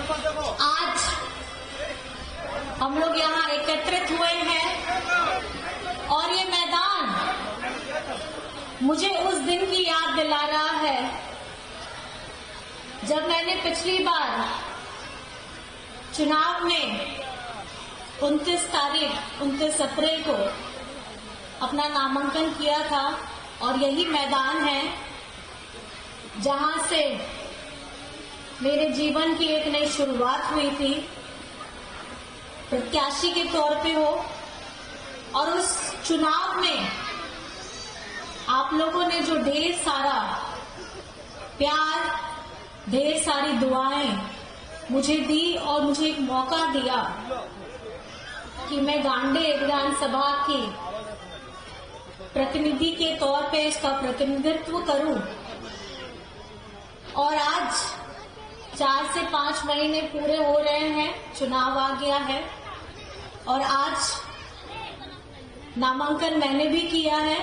आज हम लोग यहाँ एकत्रित हुए हैं और ये मैदान मुझे उस दिन की याद दिला रहा है जब मैंने पिछली बार चुनाव में 29 अप्रैल को अपना नामांकन किया था और यही मैदान है जहां से मेरे जीवन की एक नई शुरुआत हुई थी, प्रत्याशी के तौर पे हो। और उस चुनाव में आप लोगों ने जो ढेर सारा प्यार, ढेर सारी दुआएं मुझे दी और मुझे एक मौका दिया कि मैं गांडे विधानसभा की प्रतिनिधि के तौर पे इसका प्रतिनिधित्व करूं। और आज 4 से 5 महीने पूरे हो रहे हैं, चुनाव आ गया है और आज नामांकन मैंने भी किया है,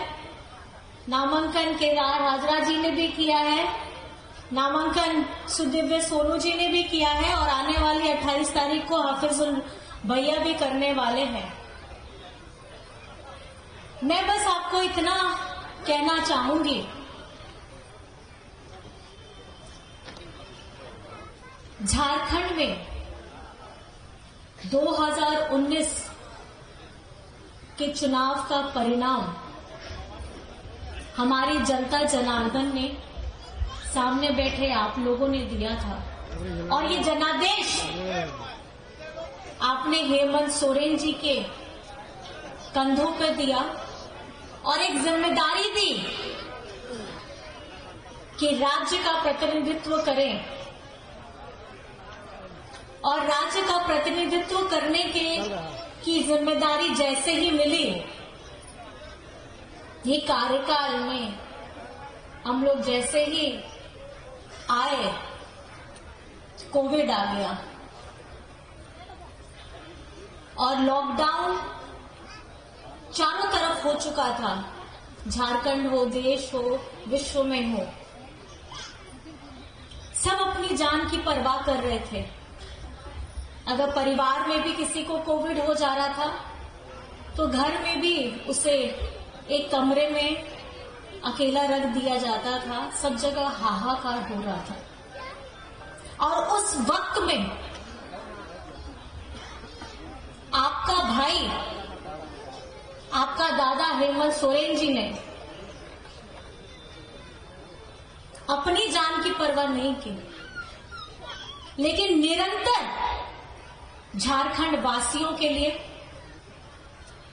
नामांकन केदार हाजरा जी ने भी किया है, नामांकन सुदिव्य सोनू जी ने भी किया है और आने वाली 28 तारीख को हाफिजुल भैया भी करने वाले हैं। मैं बस आपको इतना कहना चाहूंगी, झारखंड में 2019 के चुनाव का परिणाम हमारी जनता जनार्दन ने सामने बैठे आप लोगों ने दिया था और ये जनादेश आपने हेमंत सोरेन जी के कंधों पर दिया और एक जिम्मेदारी दी कि राज्य का प्रतिनिधित्व करें। और राज्य का प्रतिनिधित्व करने की जिम्मेदारी जैसे ही मिली, ये कार्यकाल में हम लोग जैसे ही आए, कोविड आ गया और लॉकडाउन चारों तरफ हो चुका था, झारखंड हो, देश हो, विश्व में हो। सब अपनी जान की परवाह कर रहे थे। अगर परिवार में भी किसी को कोविड हो जा रहा था तो घर में भी उसे एक कमरे में अकेला रख दिया जाता था। सब जगह हाहाकार हो रहा था और उस वक्त में आपका भाई, आपका दादा हेमंत सोरेन जी ने अपनी जान की परवाह नहीं की, लेकिन निरंतर झारखंड वासियों के लिए,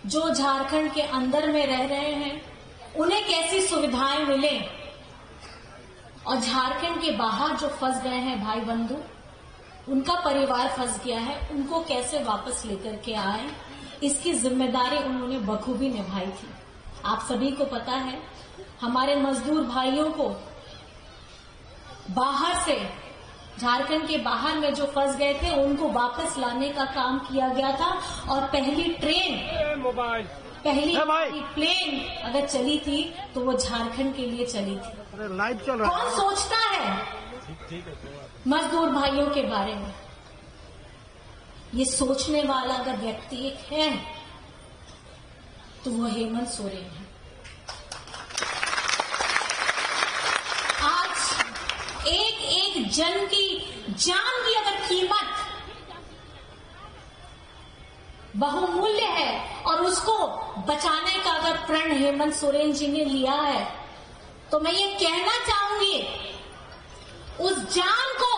जो झारखंड के अंदर में रह रहे हैं, उन्हें कैसी सुविधाएं मिले और झारखंड के बाहर जो फंस गए हैं भाई बंधु, उनका परिवार फंस गया है, उनको कैसे वापस लेकर के आए, इसकी जिम्मेदारी उन्होंने बखूबी निभाई थी। आप सभी को पता है, हमारे मजदूर भाइयों को बाहर से, झारखंड के बाहर में जो फंस गए थे, उनको वापस लाने का काम किया गया था और पहली प्लेन अगर चली थी तो वो झारखंड के लिए चली थी। लाइव चल रहा है। कौन सोचता है मजदूर भाइयों के बारे में? ये सोचने वाला अगर व्यक्ति एक है तो वो हेमंत सोरेन है। आज एक जन की जान की अगर कीमत बहुमूल्य है और उसको बचाने का अगर प्रण हेमंत सोरेन जी ने लिया है, तो मैं ये कहना चाहूंगी, उस जान को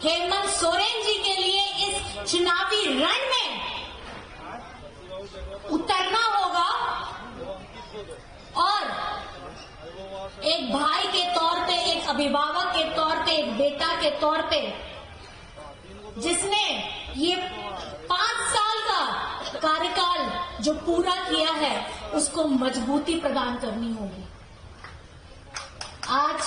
हेमंत सोरेन जी के लिए इस चुनावी रण में उतरना होगा और एक भाई के तौर पे, एक अभिभावक के तौर पे, एक बेटा के तौर पे, जिसने ये 5 साल का कार्यकाल जो पूरा किया है, उसको मजबूती प्रदान करनी होगी। आज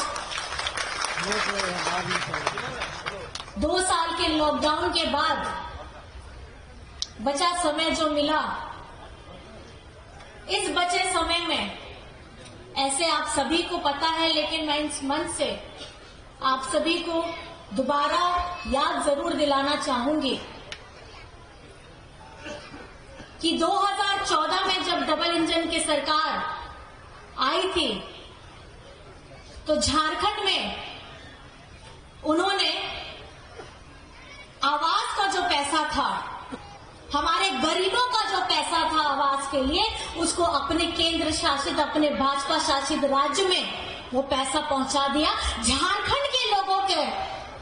2 साल के लॉकडाउन के बाद बचा समय जो मिला, इस बचे समय में ऐसे आप सभी को पता है, लेकिन मैं इस मंच से आप सभी को दोबारा याद जरूर दिलाना चाहूंगी कि 2014 में जब डबल इंजन की सरकार आई थी तो झारखंड में उन्होंने आवास का जो पैसा था, हमारे गरीबों का जो पैसा था आवास के लिए, उसको अपने केंद्र शासित, अपने भाजपा शासित राज्य में वो पैसा पहुंचा दिया। झारखंड के लोगों के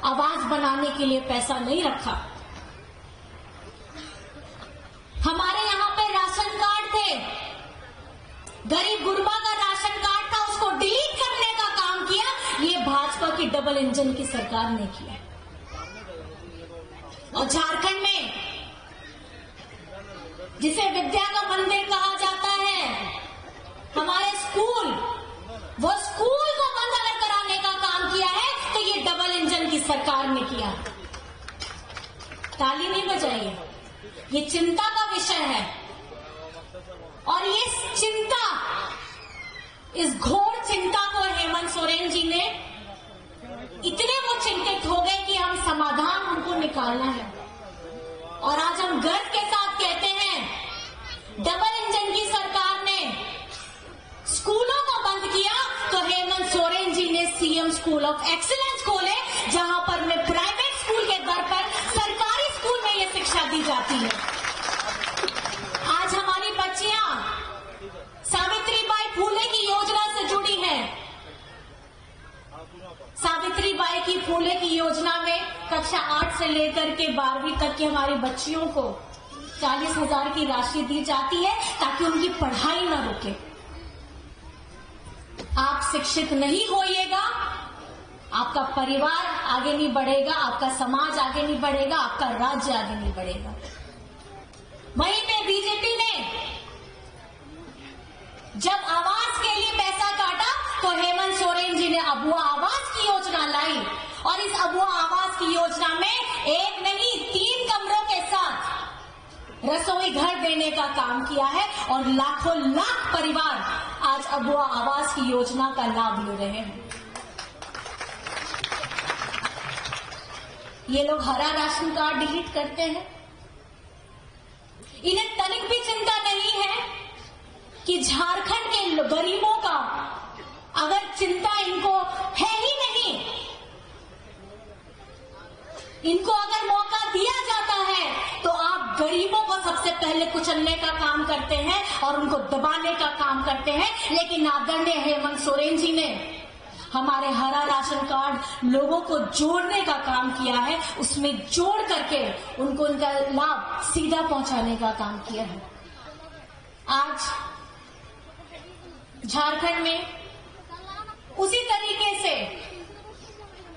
आवास बनाने के लिए पैसा नहीं रखा। हमारे यहाँ पे राशन कार्ड थे, गरीब गुरबा का राशन कार्ड था, उसको डिलीट करने का काम किया ये भाजपा की डबल इंजन की सरकार ने किया। और झारखंड में जिसे विद्या का मंदिर कहा जाता है, हमारे स्कूल, वो स्कूल को बंद अगर कराने का काम किया है तो ये डबल इंजन की सरकार ने किया। ताली नहीं बजाइए, ये चिंता का विषय है। और ये चिंता, इस घोर चिंता को हेमंत सोरेन जी ने, इतने वो चिंतित हो गए कि हम समाधान हमको निकालना है। और आज हम गर्व के साथ कहते हैं, डबल इंजन की सरकार ने स्कूलों को बंद किया तो हेमंत सोरेन जी ने सीएम स्कूल ऑफ एक्सीलेंस खोले, जहां पर में प्राइवेट स्कूल के दर पर सरकारी स्कूल में ये शिक्षा दी जाती है। आज हमारी बच्चियां सावित्रीबाई फूले की योजना से जुड़ी हैं। सावित्रीबाई की फूले की योजना में कक्षा 8 से लेकर के 12वीं तक की हमारी बच्चियों को 40,000 की राशि दी जाती है ताकि उनकी पढ़ाई न रुके। आप शिक्षित नहीं होइएगा, आपका परिवार आगे नहीं बढ़ेगा, आपका समाज आगे नहीं बढ़ेगा, आपका राज्य आगे नहीं बढ़ेगा। वहीं पे बीजेपी ने जब आवास के लिए पैसा काटा तो हेमंत सोरेन जी ने अबुआ आवास की योजना लाई। और इस अबुआ आवास की योजना में एक नहीं 3 कमरों के साथ रसोई घर देने का काम किया है। और लाखों लाख परिवार आज अबुआ आवास की योजना का लाभ ले रहे हैं। ये लोग हरा राशन कार्ड डिलीट करते हैं, इन्हें तनिक भी चिंता नहीं है कि झारखंड के गरीबों का अगर चिंता इनको है ही नहीं, इनको अगर मौका दिया जाता है तो आप गरीबों को सबसे पहले कुचलने का काम करते हैं और उनको दबाने का काम करते हैं। लेकिन आदरणीय हेमंत सोरेन जी ने हमारे हरा राशन कार्ड लोगों को जोड़ने का काम किया है, उसमें जोड़ करके उनको उनका लाभ सीधा पहुंचाने का काम किया है। आज झारखंड में उसी तरीके से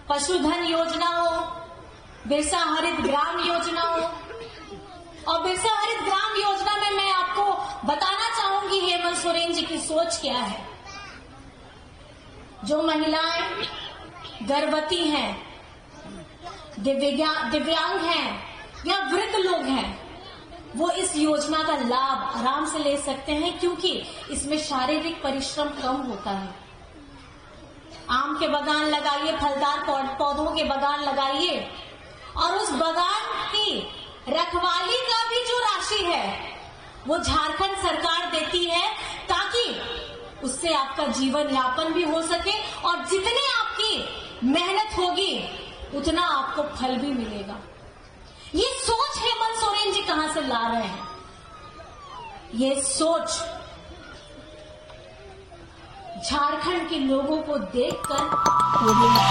पशुधन योजना हो, बिरसा हरित ग्राम योजना हो, और बिरसा हरित ग्राम योजना में मैं आपको बताना चाहूंगी हेमंत सोरेन जी की सोच क्या है। जो महिलाएं गर्भवती हैं, दिव्यांग हैं या वृद्ध लोग हैं, वो इस योजना का लाभ आराम से ले सकते हैं, क्योंकि इसमें शारीरिक परिश्रम कम होता है। आम के बागान लगाइए, फलदार पौधों के बागान लगाइए, और उस बागान की रखवाली का भी जो राशि है वो झारखंड सरकार देती है, ताकि उससे आपका जीवन यापन भी हो सके और जितने आपकी मेहनत होगी उतना आपको फल भी मिलेगा। ये सोच हेमंत सोरेन जी कहां से ला रहे हैं? ये सोच झारखंड के लोगों को देखकर हो रही है।